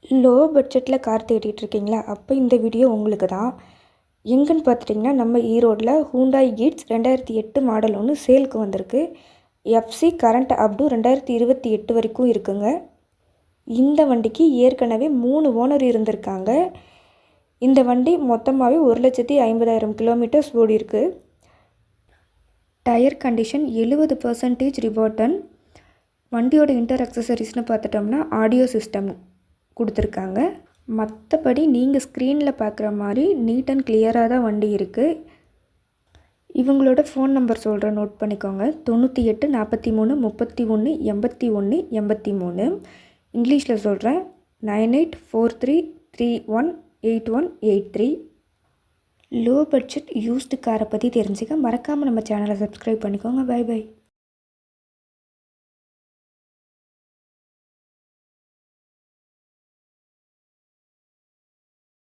Low பட்ஜெட்டில் car தேடிட்டு இருக்கீங்களா? அப்போ இந்த வீடியோ உங்களுக்கு தான். எங்கன்னு பார்த்துட்டிங்கன்னா, நம்ம ஈரோடில் ஹூண்டாய் கிட்ஸ் 2008 மாடல் ஒன்று சேலுக்கு வந்திருக்கு. எஃப்சி கரண்ட் அப் டு 2028 வரைக்கும் இருக்குங்க. இந்த வண்டிக்கு ஏற்கனவே 3 ஓனர் இருந்திருக்காங்க. இந்த வண்டி மொத்தமாகவே 1,50,000 கிலோமீட்டர்ஸ் ஓடிருக்கு. டயர் கண்டிஷன் 70% ரிபோட்டன். வண்டியோட இன்டர் அக்சசரிஸ்னு பார்த்துட்டோம்னா ஆடியோ சிஸ்டம் கொடுத்துருக்காங்க. மற்றபடி நீங்கள் ஸ்க்ரீனில் பார்க்குற மாதிரி நீட் அண்ட் கிளியராக தான் வண்டி இருக்குது. இவங்களோட ஃபோன் நம்பர் சொல்கிறேன், நோட் பண்ணிக்கோங்க. 98 43 31 81 83. இங்கிலீஷில் சொல்கிறேன், 9843318183. லோ பட்ஜெட் யூஸ்டு காரை பற்றி தெரிஞ்சுக்க மறக்காமல் நம்ம சேனலை சப்ஸ்கிரைப் பண்ணிக்கோங்க. Bye by.